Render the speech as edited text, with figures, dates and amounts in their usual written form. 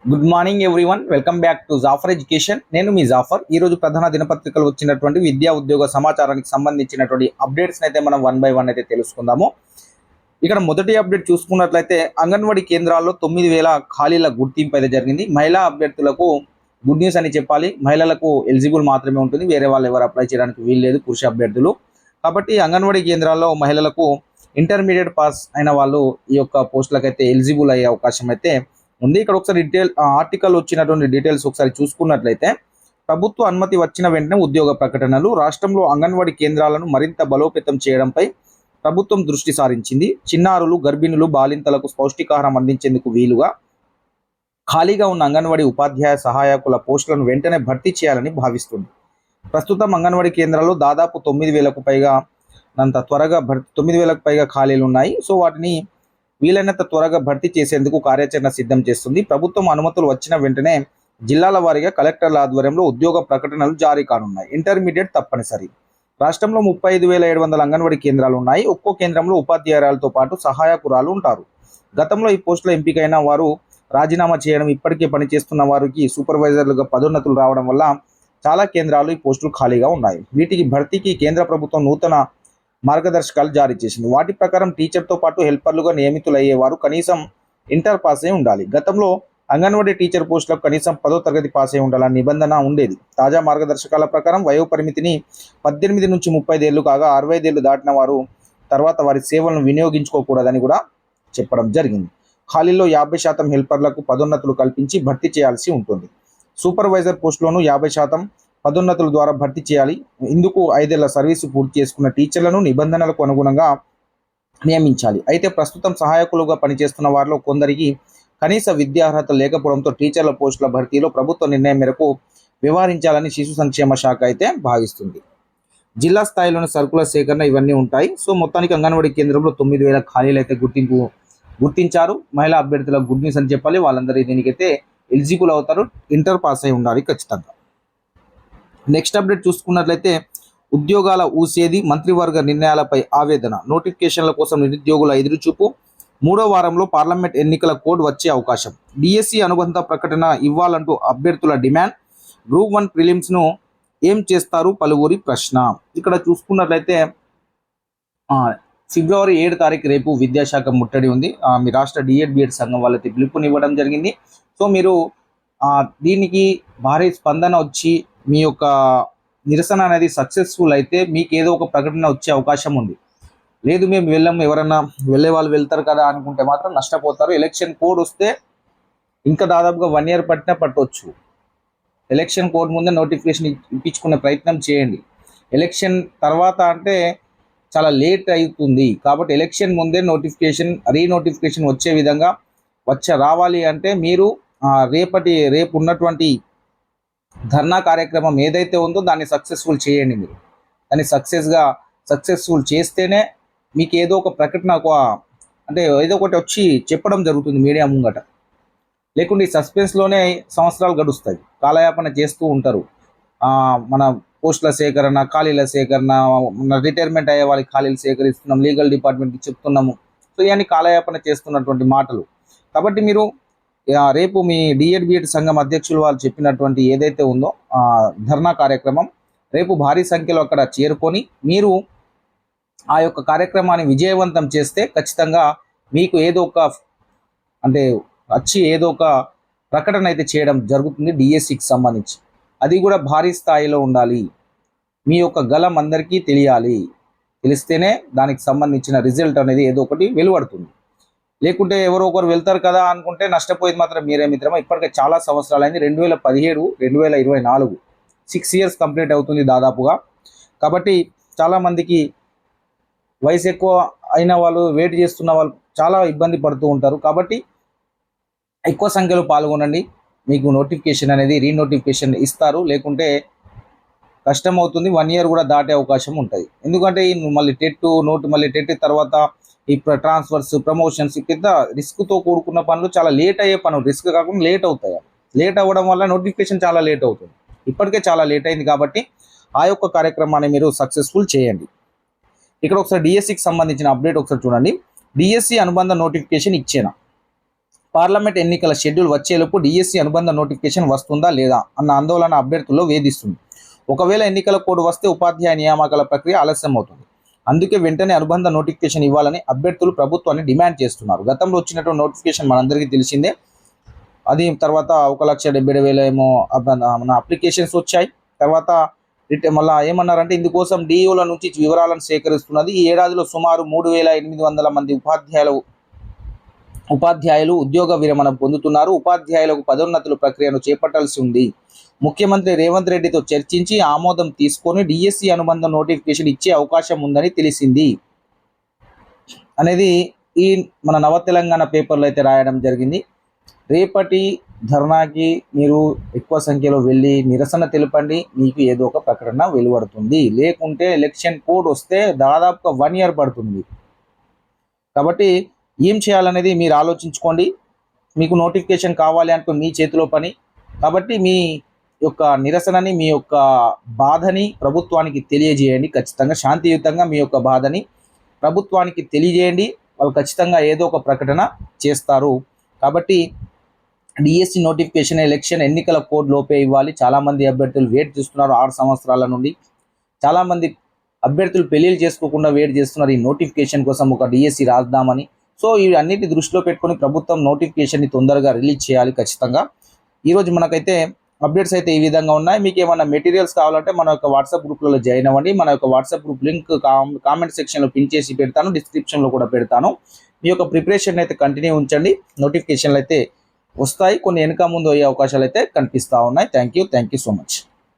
Good morning everyone, welcome back to Jaffar Education. నేను మీ జాఫర్. ఈ రోజు ప్రధాన దినపత్రికలు వచ్చినటువంటి విద్యా ఉద్యోగ సమాచారానికి సంబంధించినటువంటి అప్డేట్స్ అయితే మనం వన్ బై వన్ అయితే తెలుసుకుందాము. ఇక్కడ మొదటి అప్డేట్ చూసుకున్నట్లయితే అంగన్వాడీ కేంద్రాల్లో 9,000 ఖాళీల గుర్తింపు అయితే జరిగింది. మహిళా అభ్యర్థులకు గుడ్ న్యూస్ అని చెప్పాలి. మహిళలకు ఎలిజిబుల్ మాత్రమే ఉంటుంది, వేరే వాళ్ళు ఎవరు అప్లై చేయడానికి వీల్లేదు, పురుష అభ్యర్థులు. కాబట్టి అంగన్వాడీ కేంద్రాల్లో మహిళలకు ఇంటర్మీడియట్ పాస్ అయిన వాళ్ళు ఈ యొక్క పోస్టులకు అయితే ఎలిజిబుల్ అయ్యే అవకాశం అయితే ఉంది. ఇక్కడ ఒకసారి ఆర్టికల్ వచ్చినటువంటి డీటెయిల్స్ ఒకసారి చూసుకున్నట్లయితే, ప్రభుత్వ అనుమతి వచ్చిన వెంటనే ఉద్యోగ ప్రకటనలు. రాష్ట్రంలో అంగన్వాడీ కేంద్రాలను మరింత బలోపేతం చేయడంపై ప్రభుత్వం దృష్టి సారించింది. చిన్నారులు, గర్భిణులు, బాలింతలకు పౌష్టికాహారం అందించేందుకు వీలుగా ఖాళీగా ఉన్న అంగన్వాడీ ఉపాధ్యాయ సహాయకుల పోస్టులను వెంటనే భర్తీ చేయాలని భావిస్తుంది. ప్రస్తుతం అంగన్వాడీ కేంద్రాల్లో దాదాపు 9,000కు పైగా 9,000కు పైగా ఖాళీలు ఉన్నాయి. సో వాటిని వీలైనంత త్వరగా భర్తీ చేసేందుకు కార్యాచరణ సిద్ధం చేస్తుంది. ప్రభుత్వం అనుమతులు వచ్చిన వెంటనే జిల్లాల వారీగా కలెక్టర్ల ఆధ్వర్యంలో ఉద్యోగ ప్రకటనలు జారీ కానున్నాయి. ఇంటర్మీడియట్ తప్పనిసరి. రాష్ట్రంలో 35,700 అంగన్వాడీ కేంద్రాలు ఉన్నాయి. ఒక్కో కేంద్రంలో ఉపాధ్యాయురాలతో పాటు సహాయకురాలు ఉంటారు. గతంలో ఈ పోస్టులో ఎంపికైన వారు రాజీనామా చేయడం, ఇప్పటికే పనిచేస్తున్న వారికి సూపర్వైజర్లుగా పదోన్నతులు రావడం వల్ల చాలా కేంద్రాలు ఈ పోస్టులు ఖాళీగా ఉన్నాయి. వీటికి భర్తీకి కేంద్ర ప్రభుత్వం నూతన మార్గదర్శకాలు జారీ చేసింది. వాటి ప్రకారం టీచర్తో పాటు హెల్పర్లుగా నియమితులయ్యేవారు కనీసం ఇంటర్ పాస్ అయి ఉండాలి. గతంలో అంగన్వాడీ టీచర్ పోస్టులకు కనీసం 10వ తరగతి పాస్ అయి ఉండాలన్న నిబంధన ఉండేది. తాజా మార్గదర్శకాల ప్రకారం వయో పరిమితిని 18 నుంచి 35 ఏళ్లు కాగా 65 ఏళ్లు దాటిన వారు తర్వాత వారి సేవలను వినియోగించుకోకూడదని కూడా చెప్పడం జరిగింది. ఖాళీల్లో 50% హెల్పర్లకు పదోన్నతులు కల్పించి భర్తీ చేయాల్సి ఉంటుంది. సూపర్వైజర్ పోస్టులోనూ 50% పదోన్నతుల ద్వారా భర్తీ చేయాలి. ఇందుకు 5 ఏళ్ల సర్వీసు పూర్తి చేసుకున్న టీచర్లను నిబంధనలకు అనుగుణంగా నియమించాలి. అయితే ప్రస్తుతం సహాయకులుగా పనిచేస్తున్న వారిలో కొందరికి కనీస విద్యార్హత లేకపోవడంతో టీచర్ల పోస్టుల భర్తీలో ప్రభుత్వ నిర్ణయం మేరకు వ్యవహరించాలని శిశు సంక్షేమ శాఖ అయితే భావిస్తుంది. జిల్లా స్థాయిలోని సరుకుల సేకరణ ఇవన్నీ ఉంటాయి. సో మొత్తానికి అంగన్వాడీ కేంద్రంలో 9,000 ఖాళీలు అయితే గుర్తించారు. మహిళా అభ్యర్థులకు గుడ్ న్యూస్ అని చెప్పాలి. వాళ్ళందరూ దీనికైతే ఎలిజిబుల్ అవుతారు. ఇంటర్ పాస్ అయి ఉండాలి ఖచ్చితంగా. నెక్స్ట్ అప్డేట్ చూసుకున్నట్లయితే, ఉద్యోగాల ఊసేది, మంత్రివర్గ నిర్ణయాలపై ఆవేదన, నోటిఫికేషన్ల కోసం నిరుద్యోగుల ఎదురుచూపు, 3వ వారంలో పార్లమెంట్ ఎన్నికల కోడ్ వచ్చే అవకాశం, డిఎస్సి అనుబంధ ప్రకటన ఇవ్వాలంటూ అభ్యర్థుల డిమాండ్, గ్రూప్ 1 ప్రిలిమ్స్ను ఏం చేస్తారు పలువురి ప్రశ్న. ఇక్కడ చూసుకున్నట్లయితే ఫిబ్రవరి 7 తారీఖు రేపు విద్యాశాఖ ముట్టడి ఉంది. మీ రాష్ట్ర డిఎడ్ సంఘం వాళ్ళకి పిలుపునివ్వడం జరిగింది. సో మీరు దీనికి భారీ స్పందన వచ్చి మీ యొక్క నిరసన అనేది సక్సెస్ఫుల్ అయితే మీకు ఏదో ఒక ప్రకటన వచ్చే అవకాశం ఉంది. లేదు మేము వెళ్ళాము, ఎవరన్నా వెళ్ళే వాళ్ళు వెళ్తారు కదా అనుకుంటే మాత్రం నష్టపోతారు. ఎలక్షన్ కోడ్ వస్తే ఇంకా దాదాపుగా 1 year పట్టవచ్చు. ఎలక్షన్ కోడ్ ముందే నోటిఫికేషన్ ఇప్పించుకునే ప్రయత్నం చేయండి. ఎలక్షన్ తర్వాత అంటే చాలా లేట్ అవుతుంది. కాబట్టి ఎలక్షన్ ముందే రీనోటిఫికేషన్ వచ్చే విధంగా రావాలి అంటే మీరు రేపు ఉన్నటువంటి ధర్నా కార్యక్రమం ఏదైతే ఉందో దాన్ని సక్సెస్ఫుల్ చేయండి. మీరు దాన్ని సక్సెస్ఫుల్ చేస్తేనే మీకు ఏదో ఒక ప్రకటన అంటే ఏదో ఒకటి వచ్చి చెప్పడం జరుగుతుంది మీడియా ముంగట. లేకుంటే ఈ సస్పెన్స్లోనే సంవత్సరాలు గడుస్తాయి, కాలయాపన చేస్తూ ఉంటారు. మన పోస్టుల సేకరణ, ఖాళీల సేకరణ, మన రిటైర్మెంట్ అయ్యే వాళ్ళకి ఖాళీలు సేకరిస్తున్నాం, లీగల్ డిపార్ట్మెంట్కి చెప్తున్నాము. సో ఇవన్నీ కాలయాపన చేస్తున్నటువంటి మాటలు. కాబట్టి మీరు రేపు మీ బిఎడ్ సంఘం అధ్యక్షులు వాళ్ళు చెప్పినటువంటి ఏదైతే ఉందో ధర్నా కార్యక్రమం, రేపు భారీ సంఖ్యలో అక్కడ చేరుకొని మీరు ఆ యొక్క కార్యక్రమాన్ని విజయవంతం చేస్తే ఖచ్చితంగా మీకు ఏదో ఒక ప్రకటన అయితే చేయడం జరుగుతుంది డిఎస్సికి సంబంధించి. అది కూడా భారీ స్థాయిలో ఉండాలి. మీ యొక్క గలం అందరికీ తెలిస్తేనే దానికి సంబంధించిన రిజల్ట్ అనేది ఏదో ఒకటి వెలువడుతుంది. లేకుంటే ఎవరో ఒకరు వెళ్తారు కదా అనుకుంటే నష్టపోయేది మాత్రం మీరే మిత్రమా. ఇప్పటికే చాలా సంవత్సరాలు అయింది. 2017, 2024 6 years కంప్లీట్ అవుతుంది దాదాపుగా. కాబట్టి చాలామందికి వయసు ఎక్కువ అయిన వాళ్ళు, వెయిట్ చేస్తున్న వాళ్ళు చాలా ఇబ్బంది పడుతూ ఉంటారు. కాబట్టి ఎక్కువ సంఖ్యలో పాల్గొనండి. మీకు నోటిఫికేషన్ అనేది రీనోటిఫికేషన్ ఇస్తారు. లేకుంటే కష్టం అవుతుంది. 1 year కూడా దాటే అవకాశం ఉంటుంది. ఎందుకంటే మళ్ళీ టెట్ తర్వాత ఈ ట్రాన్స్ఫర్స్, ప్రమోషన్స్ పెద్ద రిస్క్తో కూడుకున్న పనులు, చాలా లేట్ అయ్యే పనులు. రిస్క్ కాకుండా లేట్ అవుతాయి. లేట్ అవ్వడం వల్ల నోటిఫికేషన్ చాలా లేట్ అవుతుంది. ఇప్పటికే చాలా లేట్ అయింది. కాబట్టి ఆ యొక్క కార్యక్రమాన్ని మీరు సక్సెస్ఫుల్ చేయండి. ఇక్కడ ఒకసారి డిఎస్సికి సంబంధించిన అప్డేట్ ఒకసారి చూడండి. డిఎస్సి అనుబంధ నోటిఫికేషన్ ఇచ్చేనా పార్లమెంట్ ఎన్నికల షెడ్యూల్ వచ్చేలోపు డిఎస్సి అనుబంధ నోటిఫికేషన్ వస్తుందా లేదా అన్న ఆందోళన అభ్యర్థుల్లో వేధిస్తుంది. ఒకవేళ ఎన్నికల కోడ్ వస్తే ఉపాధ్యాయ నియామకాల ప్రక్రియ ఆలస్యం అవుతుంది. అందుకే వెంటనే అనుబంధ నోటిఫికేషన్ ఇవ్వాలని అభ్యర్థులు ప్రభుత్వాన్ని డిమాండ్ చేస్తున్నారు. గతంలో వచ్చినటువంటి నోటిఫికేషన్ మనందరికీ తెలిసిందే. అది తర్వాత 1,70,000 ఏమో మన అప్లికేషన్స్ వచ్చాయి. తర్వాత మళ్ళీ ఏమన్నారంటే ఇందుకోసం డిఈఓల నుంచి వివరాలను సేకరిస్తున్నది. ఈ ఏడాదిలో సుమారు 3,800 మంది ఉపాధ్యాయులు ఉద్యోగ విరమణ పొందుతున్నారు. ఉపాధ్యాయులకు పదోన్నతుల ప్రక్రియను చేపట్టాల్సి ఉంది. ముఖ్యమంత్రి రేవంత్ రెడ్డితో చర్చించి ఆమోదం తీసుకొని డిఎస్సి అనుబంధ నోటిఫికేషన్ ఇచ్చే అవకాశం ఉందని తెలిసింది అనేది ఈ మన నవ తెలంగాణ పేపర్లో అయితే రాయడం జరిగింది. రేపటి ధర్నాకి మీరు ఎక్కువ సంఖ్యలో వెళ్ళి నిరసన తెలపండి. మీకు ఏదో ఒక ప్రకటన వెలువడుతుంది. లేకుంటే ఎలక్షన్ కోడ్ వస్తే దాదాపుగా 1 year పడుతుంది. కాబట్టి ఏం చేయాలనేది మీరు ఆలోచించుకోండి. మీకు నోటిఫికేషన్ కావాలి అనుకో మీ చేతిలో పని. కాబట్టి మీ యొక్క నిరసనని, మీ యొక్క బాధని ప్రభుత్వానికి తెలియజేయండి. ఖచ్చితంగా శాంతియుతంగా మీ యొక్క బాధని ప్రభుత్వానికి తెలియజేయండి. వాళ్ళు ఖచ్చితంగా ఏదో ఒక ప్రకటన చేస్తారు. కాబట్టి డిఎస్సి నోటిఫికేషన్ ఎలక్షన్ ఎన్నికల కోడ్ లోపే ఇవ్వాలి. చాలామంది అభ్యర్థులు వెయిట్ చేస్తున్నారు 6 సంవత్సరాల నుండి. చాలామంది అభ్యర్థులు పెళ్లిళ్ళు చేసుకోకుండా వెయిట్ చేస్తున్నారు ఈ నోటిఫికేషన్ కోసం, ఒక డిఎస్సి రాద్దామని. సో ఇవి అన్నిటి దృష్టిలో పెట్టుకొని ప్రభుత్వం నోటిఫికేషన్ని తొందరగా రిలీజ్ చేయాలి ఖచ్చితంగా. ఈరోజు మనకైతే అప్డేట్స్ అయితే ఈ విధంగా ఉన్నాయి. మీకు ఏమైనా మెటీరియల్స్ కావాలంటే మన యొక్క వాట్సాప్ గ్రూప్లలో జాయిన్ అవ్వండి. మన యొక్క వాట్సాప్ గ్రూప్ లింక్ కామెంట్ సెక్షన్లో పిన్ చేసి పెడతాను, డిస్క్రిప్షన్లో కూడా పెడతాను. మీ యొక్క ప్రిపరేషన్ అయితే కంటిన్యూ ఉంచండి. నోటిఫికేషన్లు అయితే వస్తాయి. కొన్ని వెనక ముందు అయ్యే అవకాశాలు అయితే కనిపిస్తూ ఉన్నాయి. Thank you so much.